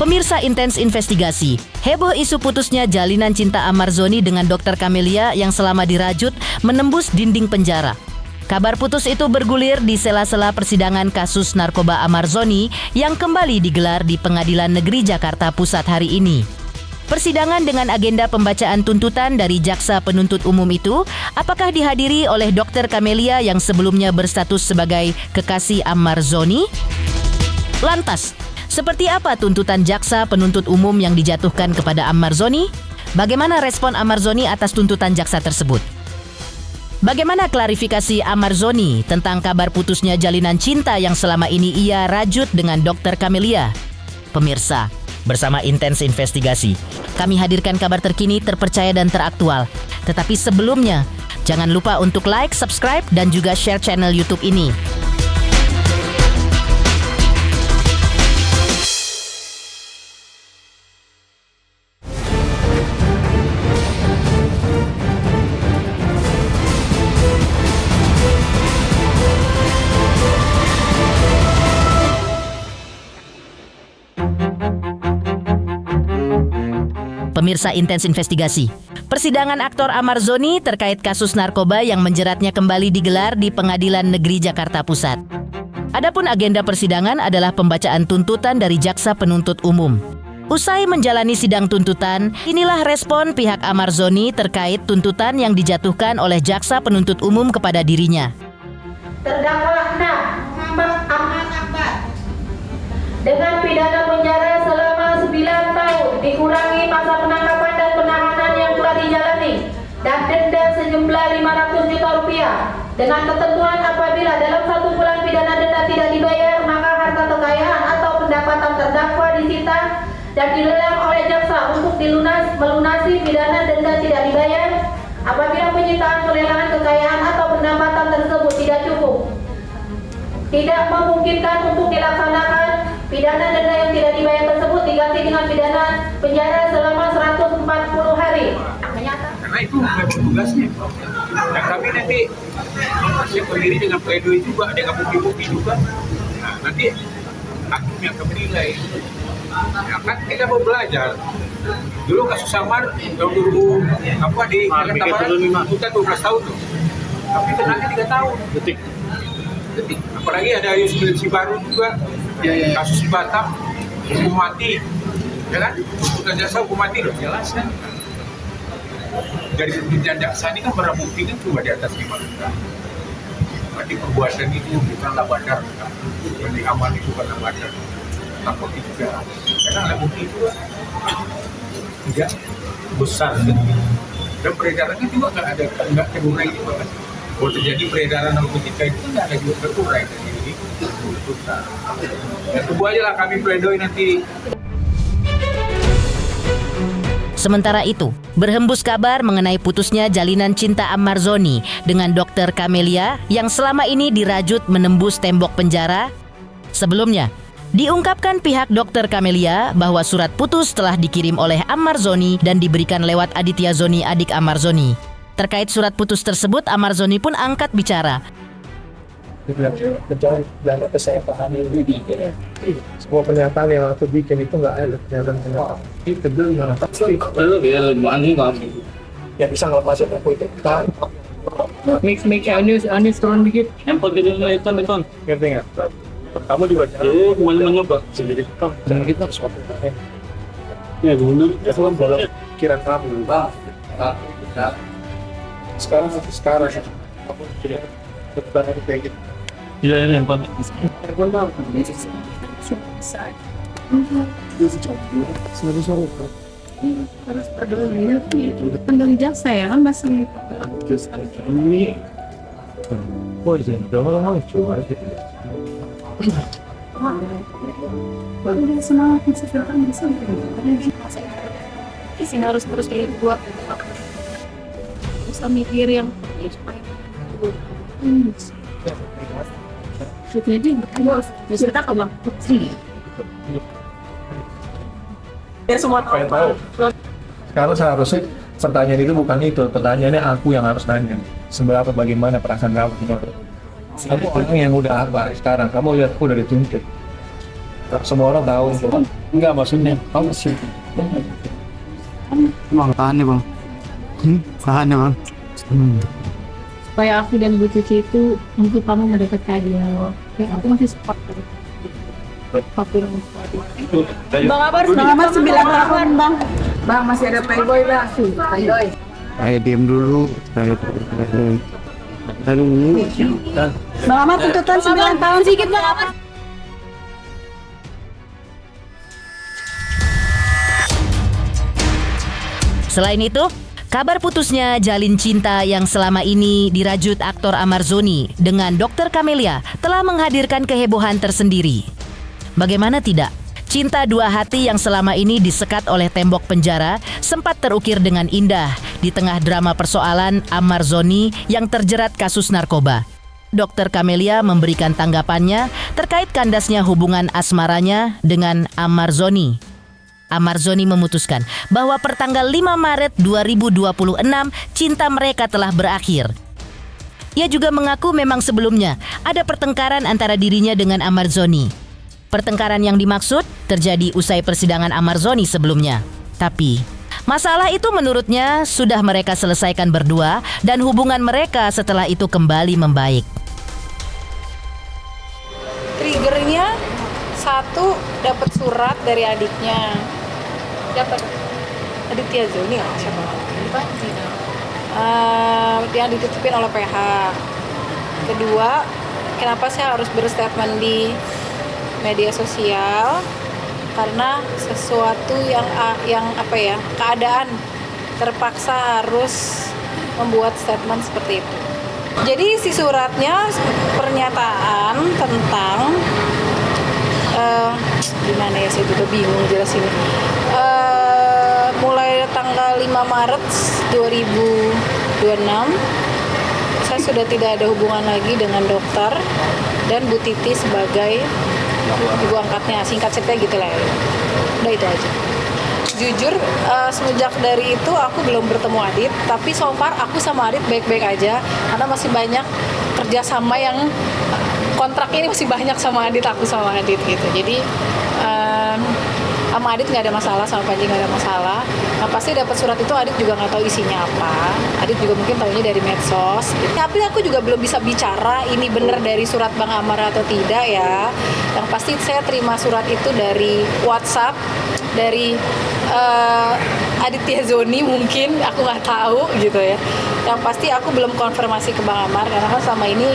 Pemirsa Intens Investigasi, heboh isu putusnya jalinan cinta Amar Zoni dengan Dr. Camelia yang selama dirajut menembus dinding penjara. Kabar putus itu bergulir di sela-sela persidangan kasus narkoba Amar Zoni yang kembali digelar di Pengadilan Negeri Jakarta Pusat hari ini. Persidangan dengan agenda pembacaan tuntutan dari jaksa penuntut umum itu apakah dihadiri oleh Dr. Camelia yang sebelumnya berstatus sebagai kekasih Amar Zoni? Lantas, seperti apa tuntutan jaksa penuntut umum yang dijatuhkan kepada Amar Zoni? Bagaimana respon Amar Zoni atas tuntutan jaksa tersebut? Bagaimana klarifikasi Amar Zoni tentang kabar putusnya jalinan cinta yang selama ini ia rajut dengan Dr. Camelia? Pemirsa, bersama Intens Investigasi, kami hadirkan kabar terkini, terpercaya dan teraktual. Tetapi sebelumnya, jangan lupa untuk like, subscribe, dan juga share channel YouTube ini. Pemirsa Intens Investigasi, persidangan aktor Amar Zoni terkait kasus narkoba yang menjeratnya kembali digelar di Pengadilan Negeri Jakarta Pusat. Adapun agenda persidangan adalah pembacaan tuntutan dari jaksa penuntut umum. Usai menjalani sidang tuntutan, inilah respon pihak Amar Zoni terkait tuntutan yang dijatuhkan oleh jaksa penuntut umum kepada dirinya. Terdakwa 6 Ahmad Akbar dengan pidana penjara selama 9 tahun dikurangi masa penangkapan dan penahanan yang telah dijalani dan denda sejumlah 500 juta rupiah dengan ketentuan apabila dalam 1 bulan pidana denda tidak dibayar maka harta kekayaan atau pendapatan terdakwa disita dan dilelang oleh jaksa untuk melunasi pidana denda tidak dibayar apabila penyitaan pelelangan kekayaan atau pendapatan tersebut tidak cukup, tidak memungkinkan untuk dilaksanakan, pidana denda yang tidak dibayar tersebut diganti dengan pidana penjara selama 140 hari. Karena itu memang tugasnya. Dan kami nanti siap berdiri dengan pledoi juga, dengan bukti-bukti juga. Nah, nanti hakim yang akan menilai. Ya, kan kita mau belajar. Dulu kasus Amar tahun 2000 di Jakarta Barat kita 12 tahun tuh. Tapi tenangnya 3 tahun. Detik. Apalagi ada jurisdiksi baru juga. Kasus di Batam hukum mati. Ya kan? Tuntutan jaksa hukum mati loh, jelas kan. Dari tuntutan jaksa ini kan barang bukti kan cuma di atas 5 juta. Berarti perbuatan itu bukanlah bandar. Berarti aman itu bukanlah bandar. Takut juga. Karena ada bukti itu tidak besar. Dan peredarannya juga nggak terurai juga kan. Kalau terjadi peredaran narkotika itu nggak ada juga terurai. Jadi ya tunggu aja lah kami pledoi nanti. Sementara itu, berhembus kabar mengenai putusnya jalinan cinta Amar Zoni dengan Dr. Camelia yang selama ini dirajut menembus tembok penjara. Sebelumnya, diungkapkan pihak Dr. Camelia bahwa surat putus telah dikirim oleh Amar Zoni dan diberikan lewat Aditya Zoni, adik Amar Zoni. Terkait surat putus tersebut, Amar Zoni pun angkat bicara. Dan saya pahami semua pernyataan yang aku bikin itu nggak ada pernyataan itu nggak pasti ya bisa ngelepasin aku itu kan make Anis turun dikit empot gitu beton ngerti nggak kamu juga mencoba sendiri dan kita harus waktu ya benar itu kan dalam pikiran kamu sekarang aku sudah bertahan kayak gitu. iya yang paling harus peduli dari jaksa ya kan masih ini udah semangat masih datang bisa sih harus terus kayak buat bisa mikir yang jadi bisa tak bang biar semua tahu. Sekarang seharusnya pertanyaan itu bukan itu, pertanyaannya aku yang harus nanya. Seberapa bagaimana perasaan kamu? Aku orang yang udah apa sekarang? Kamu lihat aku udah dituntut. semua orang tahu. Enggak maksudnya, kamu sih. Bang, tahan nih bang. Tahan ya bang. Supaya aku dan Bu Cici itu untuk kamu mendekatkan dia. Kayak aku masih support. Bang Amar 9 tahun bang. Bang masih ada playboy bang. Playboy. Saya diem dulu. Bang Amar tuntutan 9 tahun sedikit bang Amar. Selain itu, kabar putusnya jalin cinta yang selama ini dirajut aktor Amar Zoni dengan Dr. Camelia telah menghadirkan kehebohan tersendiri. Bagaimana tidak? Cinta dua hati yang selama ini disekat oleh tembok penjara sempat terukir dengan indah di tengah drama persoalan Amar Zoni yang terjerat kasus narkoba. Dr. Camelia memberikan tanggapannya terkait kandasnya hubungan asmaranya dengan Amar Zoni. Amar Zoni memutuskan bahwa pertanggal 5 Maret 2026 cinta mereka telah berakhir. Ia juga mengaku memang sebelumnya ada pertengkaran antara dirinya dengan Amar Zoni. Pertengkaran yang dimaksud terjadi usai persidangan Amar Zoni sebelumnya. Tapi masalah itu menurutnya sudah mereka selesaikan berdua dan hubungan mereka setelah itu kembali membaik. Triggernya satu, dapat surat dari adiknya. Dapat Aditya Zoni nggak siapa? Yang dititipin oleh PH. Kedua, kenapa saya harus berstatement di media sosial? Karena sesuatu yang apa ya, keadaan terpaksa harus membuat statement seperti itu. Jadi si suratnya pernyataan tentang gimana ya, saya juga bingung jelasinnya. Mulai tanggal 5 Maret 2026 saya sudah tidak ada hubungan lagi dengan dokter dan Bu Titi sebagai ibu angkatnya, singkat cerita gitu lah ya. Udah itu aja. Jujur semenjak dari itu aku belum bertemu Adit, tapi so far aku sama Adit baik-baik aja karena masih banyak kerjasama yang kontrak ini masih banyak sama Adit, aku sama Adit gitu. Jadi sama Adit nggak ada masalah, sama Panji nggak ada masalah. Nah, pasti dapat surat itu Adit juga nggak tahu isinya apa. Adit juga mungkin tahunya dari medsos. Tapi aku juga belum bisa bicara ini benar dari surat Bang Amar atau tidak ya. Yang pasti saya terima surat itu dari WhatsApp dari Aditya Zoni mungkin, aku nggak tahu gitu ya. Yang pasti aku belum konfirmasi ke Bang Amar karena kan selama ini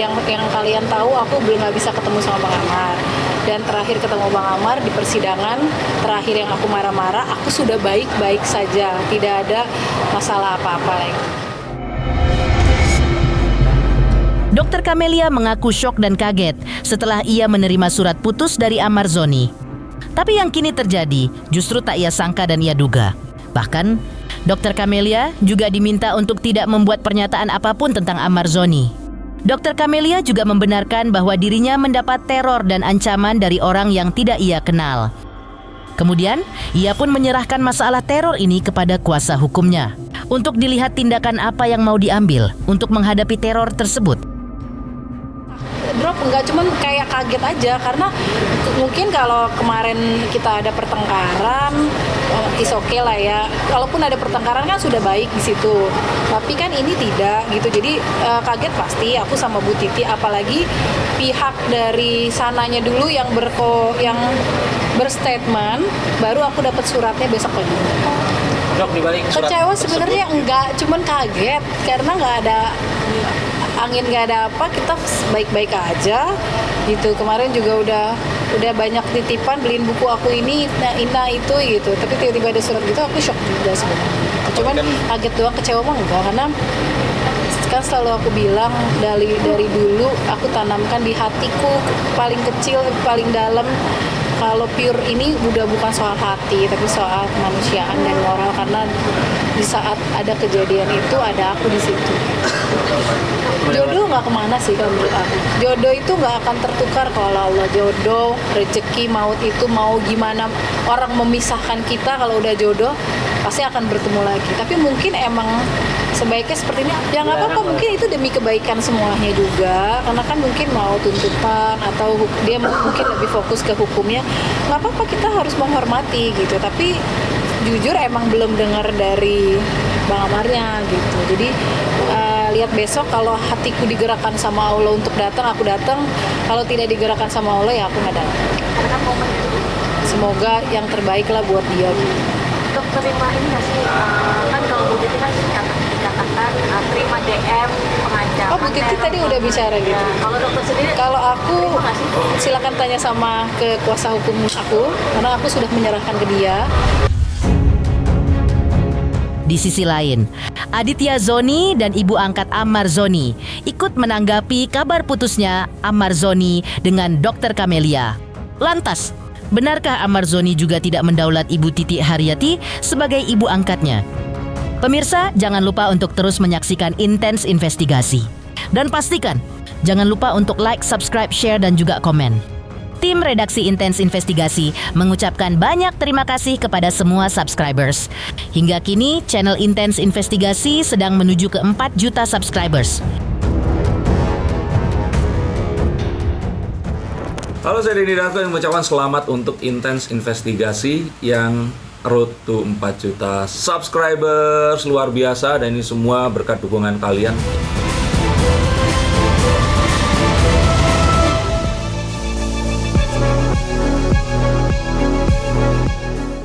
yang kalian tahu aku belum nggak bisa ketemu sama Bang Amar. Dan terakhir ketemu Bang Amar di persidangan terakhir yang aku marah-marah, aku sudah baik-baik saja, tidak ada masalah apa-apa lagi. Dr. Camelia mengaku syok dan kaget setelah ia menerima surat putus dari Amar Zoni. Tapi yang kini terjadi justru tak ia sangka dan ia duga. Bahkan, Dr. Camelia juga diminta untuk tidak membuat pernyataan apapun tentang Amar Zoni. Dr. Camelia juga membenarkan bahwa dirinya mendapat teror dan ancaman dari orang yang tidak ia kenal. Kemudian, ia pun menyerahkan masalah teror ini kepada kuasa hukumnya untuk dilihat tindakan apa yang mau diambil untuk menghadapi teror tersebut. Drop enggak, cuman kayak kaget aja karena mungkin kalau kemarin kita ada pertengkaran is okay lah ya, kalaupun ada pertengkaran kan sudah baik di situ, tapi kan ini tidak gitu. Jadi kaget pasti aku sama Bu Titi, apalagi pihak dari sananya dulu yang berstatement, baru aku dapat suratnya besok pagi. Kecewa sebenarnya enggak, cuman kaget karena nggak ada angin, nggak ada apa, kita baik-baik aja gitu. Kemarin juga udah banyak titipan beliin buku aku ini, nah itu gitu, tapi tiba-tiba ada surat gitu, aku shock juga sebenarnya. Cuman kaget doang, kecewa mah enggak, karena kan selalu aku bilang dari dulu aku tanamkan di hatiku paling kecil, paling dalam, kalau pure ini udah bukan soal hati tapi soal kemanusiaan dan moral, karena di saat ada kejadian itu ada aku di situ. Jodoh nggak kemana sih kalau menurut aku. Jodoh itu nggak akan tertukar kalau Allah. Jodoh, rezeki, maut itu mau gimana orang memisahkan kita, kalau udah jodoh pasti akan bertemu lagi. Tapi mungkin emang sebaiknya seperti ini. Ya nggak apa-apa, mungkin itu demi kebaikan semuanya juga. Karena kan mungkin mau tuntutan atau dia mungkin lebih fokus ke hukumnya. Nggak apa-apa, kita harus menghormati gitu. Tapi jujur emang belum dengar dari Bang Amarnya gitu. Jadi lihat besok kalau hatiku digerakkan sama Allah untuk datang, aku datang. Kalau tidak digerakkan sama Allah, ya aku nggak datang. Semoga yang terbaik lah buat dia gitu. Untuk terima ini nggak sih, kan kalau Bu Titi kan dikatakan terima DM pengancam. Oh, Bu Titi tadi udah bicara gitu. Ya, kalau dokter sendiri, Kalau aku terima nggak sih? silakan tanya sama ke kuasa hukum aku, karena aku sudah menyerahkan ke dia. Di sisi lain, Aditya Zoni dan ibu angkat Ammar Zoni ikut menanggapi kabar putusnya Ammar Zoni dengan Dr. Kamelia. Lantas, benarkah Ammar Zoni juga tidak mendaulat Ibu Titi Haryati sebagai ibu angkatnya? Pemirsa, jangan lupa untuk terus menyaksikan Intens Investigasi. Dan pastikan, jangan lupa untuk like, subscribe, share, dan juga komen. Tim redaksi Intens Investigasi mengucapkan banyak terima kasih kepada semua subscribers. Hingga kini, channel Intens Investigasi sedang menuju ke 4 juta subscribers. Halo, saya Denny Darto yang mengucapkan selamat untuk Intens Investigasi yang road to 4 juta subscribers. Luar biasa, dan ini semua berkat dukungan kalian.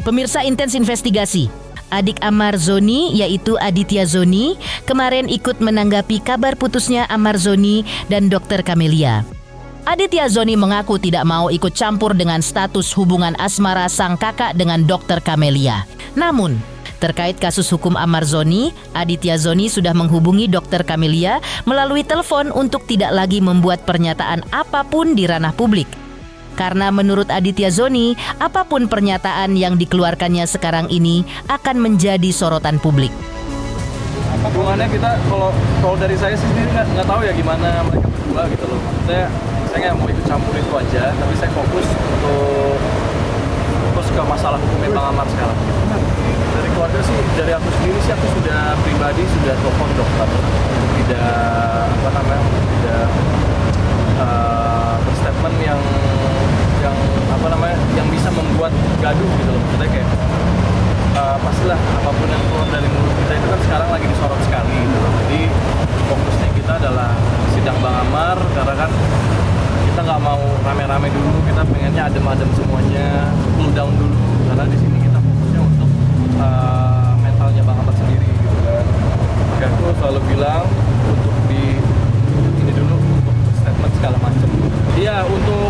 Pemirsa Intens Investigasi, adik Ammar Zoni yaitu Aditya Zoni kemarin ikut menanggapi kabar putusnya Ammar Zoni dan Dr. Kamelia. Aditya Zoni mengaku tidak mau ikut campur dengan status hubungan asmara sang kakak dengan Dr. Kamelia. Namun, terkait kasus hukum Ammar Zoni, Aditya Zoni sudah menghubungi Dr. Kamelia melalui telepon untuk tidak lagi membuat pernyataan apapun di ranah publik. Karena menurut Aditya Zoni, apapun pernyataan yang dikeluarkannya sekarang ini akan menjadi sorotan publik. Hubungannya kita, kalau dari saya sendiri nggak tahu ya gimana mereka berdua gitu loh. Saya nggak mau ikut campur itu aja, tapi saya fokus ke masalah hukumnya Bang Ammar sekarang. Dari keluarga sih, dari aku sendiri sih, aku sudah pribadi sudah telepon dokter, tidak berstatement yang yang bisa membuat gaduh gitu loh. Maksudnya kayak pastilah apapun yang keluar dari mulut kita itu kan sekarang lagi disorot sekali gitu loh. Jadi fokusnya kita adalah sidang Bang Ammar, karena kan kita nggak mau rame-rame dulu, kita pengennya adem-adem semuanya, cool down dulu, karena di sini kita fokusnya untuk mentalnya Bang Ammar sendiri gitu kan. Oke, aku selalu bilang untuk ini dulu untuk statement segala macam. Iya, untuk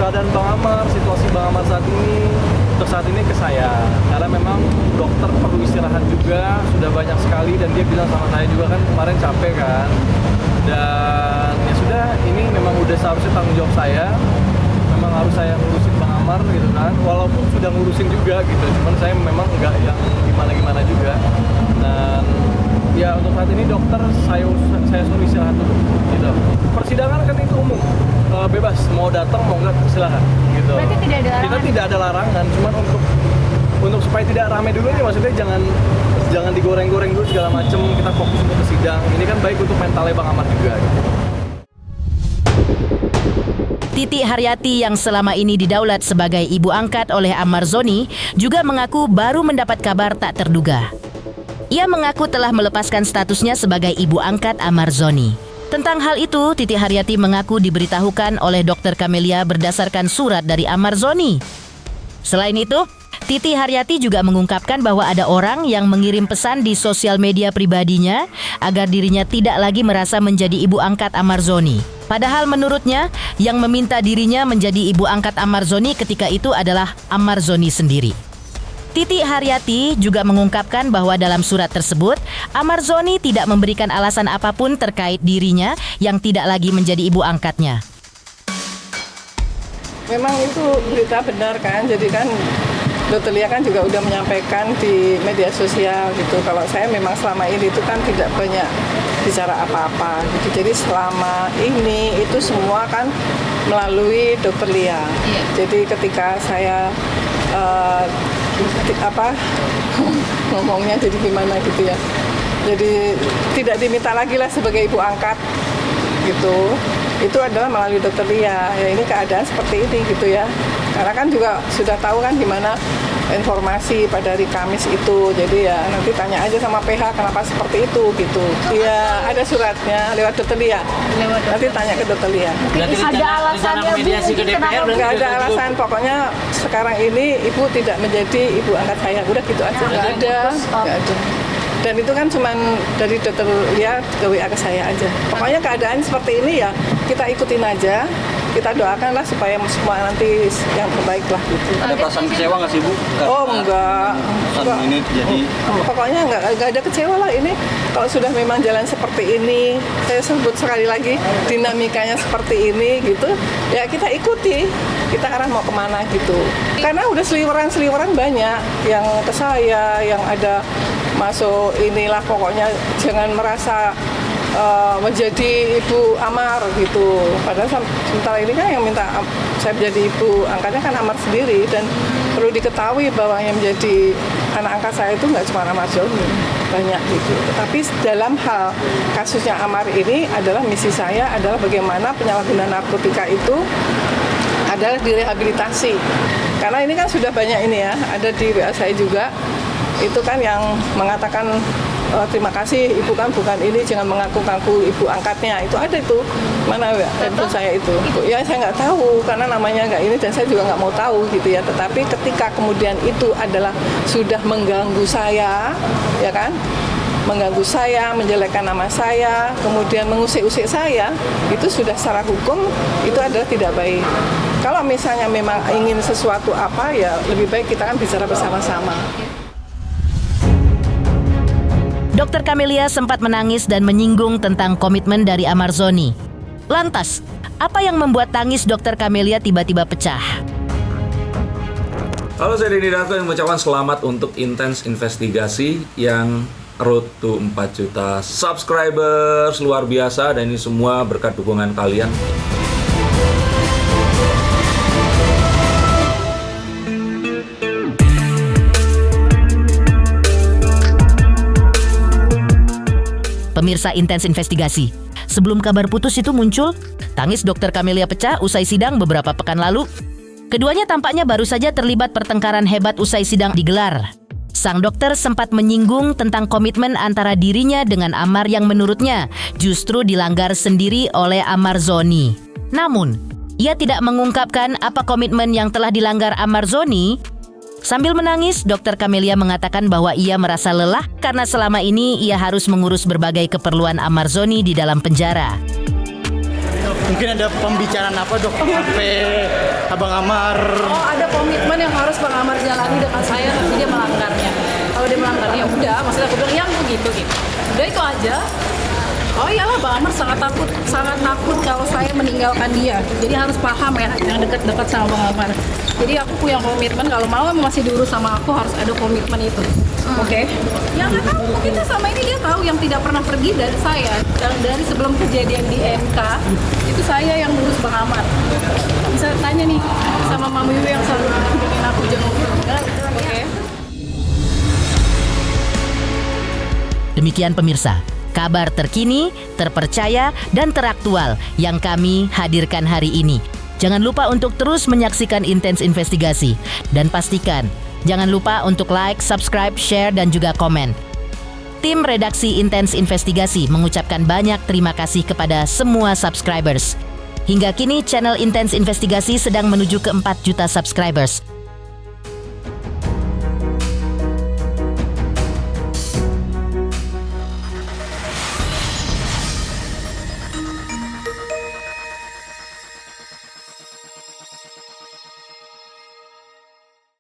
keadaan Bang Ammar, situasi Bang Ammar saat ini ke saya, karena memang dokter perlu istirahat juga, sudah banyak sekali, dan dia bilang sama saya juga kan kemarin capek kan, dan ya sudah, ini memang udah seharusnya tanggung jawab saya, memang harus saya ngurusin Bang Ammar gitu kan, walaupun sudah ngurusin juga gitu, cuman saya memang nggak yang gimana-gimana juga. Dan ya untuk saat ini dokter saya suruh istirahat dulu gitu. Persidangan kan itu umum, bebas mau datang mau nggak silakan gitu. Berarti tidak ada larangan? Kita tidak ada larangan, cuman untuk supaya tidak ramai dulu nih, maksudnya jangan digoreng-goreng dulu segala macem, kita fokus untuk ke sidang. Ini kan baik untuk mentalnya Bang Ammar juga gitu. Titi Haryati yang selama ini didaulat sebagai ibu angkat oleh Ammar Zoni juga mengaku baru mendapat kabar tak terduga. Ia mengaku telah melepaskan statusnya sebagai ibu angkat Ammar Zoni. Tentang hal itu, Titi Haryati mengaku diberitahukan oleh Dr. Kamelia berdasarkan surat dari Ammar Zoni. Selain itu, Titi Haryati juga mengungkapkan bahwa ada orang yang mengirim pesan di sosial media pribadinya agar dirinya tidak lagi merasa menjadi ibu angkat Ammar Zoni. Padahal menurutnya, yang meminta dirinya menjadi ibu angkat Ammar Zoni ketika itu adalah Ammar Zoni sendiri. Titi Haryati juga mengungkapkan bahwa dalam surat tersebut, Ammar Zoni tidak memberikan alasan apapun terkait dirinya yang tidak lagi menjadi ibu angkatnya. Memang itu berita benar kan, jadi kan Dr. Lia kan juga udah menyampaikan di media sosial gitu. Kalau saya memang selama ini itu kan tidak banyak bicara apa-apa gitu. Jadi selama ini itu semua kan melalui Dr. Lia. Jadi ketika saya ngomongnya jadi gimana gitu ya. Jadi tidak diminta lagi lah sebagai ibu angkat gitu. Itu adalah melalui Dr. Lia. Ya ini keadaan seperti ini gitu ya. Karena kan juga sudah tahu kan gimana informasi pada hari Kamis itu. Jadi ya nanti tanya aja sama PH kenapa seperti itu gitu. Iya, ada suratnya lewat Dr. Lia. Nanti tanya ke Dr. Lia. Ada alasannya mediasi ke DPR? Nggak ada alasan. Pokoknya sekarang ini Ibu tidak menjadi ibu angkat saya. Udah gitu aja. Nggak ada. Dan itu kan cuma dari Dr. Lia ke WA ke saya aja. Pokoknya keadaan seperti ini ya kita ikutin aja. Kita doakanlah supaya semua nanti yang terbaik lah gitu. Ada perasaan kecewa nggak sih Bu? Oh enggak. Ini jadi Pokoknya enggak ada kecewa lah ini. Kalau sudah memang jalan seperti ini, saya sebut sekali lagi dinamikanya seperti ini gitu, ya kita ikuti. Kita arah mau kemana gitu. Karena udah seliweran banyak yang ke saya, yang ada masuk inilah pokoknya jangan merasa menjadi ibu Amar gitu. Padahal sementara ini kan yang minta saya menjadi ibu angkatnya kan Amar sendiri, dan perlu diketahui bahwa yang menjadi anak angkat saya itu nggak cuma Amar Zoni, banyak gitu. Tetapi dalam hal kasusnya Amar ini adalah misi saya adalah bagaimana penyalahgunaan narkotika itu adalah direhabilitasi. Karena ini kan sudah banyak ini ya, ada di WA saya juga. Itu kan yang mengatakan terima kasih ibu kan bukan ini, jangan mengaku-ngaku ibu angkatnya. Itu ada itu, mana handphone saya itu. Ya saya nggak tahu karena namanya nggak ini dan saya juga nggak mau tahu gitu ya. Tetapi ketika kemudian itu adalah sudah mengganggu saya, ya kan, mengganggu saya, menjelekkan nama saya, kemudian mengusik-usik saya, itu sudah secara hukum itu adalah tidak baik. Kalau misalnya memang ingin sesuatu apa ya lebih baik kita kan bicara bersama-sama. Dr. Camelia sempat menangis dan menyinggung tentang komitmen dari Amar Zoni. Lantas, apa yang membuat tangis Dr. Camelia tiba-tiba pecah? Halo, saya Denny Darto yang mengucapkan selamat untuk Intens Investigasi yang road to 4 juta subscribers, luar biasa, dan ini semua berkat dukungan kalian. Pemirsa Intens Investigasi, sebelum kabar putus itu muncul, tangis Dr. Camelia pecah usai sidang beberapa pekan lalu. Keduanya tampaknya baru saja terlibat pertengkaran hebat usai sidang digelar. Sang dokter sempat menyinggung tentang komitmen antara dirinya dengan Amar yang menurutnya justru dilanggar sendiri oleh Amar Zoni. Namun, ia tidak mengungkapkan apa komitmen yang telah dilanggar Amar Zoni. Sambil menangis, Dr. Camelia mengatakan bahwa ia merasa lelah karena selama ini ia harus mengurus berbagai keperluan Amar Zoni di dalam penjara. mungkin ada pembicaraan apa dok sampai Abang Amar? Oh, ada komitmen yang harus Bang Amar jalani dengan saya, nanti dia melanggarnya. Kalau dia melanggarnya udah, maksudnya aku bilang yang begitu gitu. Udah itu aja. Oh iyalah, Bang Amar sangat takut kalau saya meninggalkan dia. Jadi harus paham ya, yang dekat-dekat sama Bang Amar. Jadi aku punya komitmen, kalau mau masih diurus sama aku harus ada komitmen itu. Oke? Yang nggak tahu, mungkin selama ini dia tahu yang tidak pernah pergi dari saya. Dari sebelum kejadian di MK, itu saya yang ngurus Bang Amar. Bisa tanya nih sama Mama Yu yang selalu bikin aku jenguk. Oke? Demikian pemirsa, kabar terkini, terpercaya, dan teraktual yang kami hadirkan hari ini. Jangan lupa untuk terus menyaksikan Intens Investigasi. Dan pastikan, jangan lupa untuk like, subscribe, share, dan juga komen. Tim redaksi Intens Investigasi mengucapkan banyak terima kasih kepada semua subscribers. Hingga kini channel Intens Investigasi sedang menuju ke 4 juta subscribers.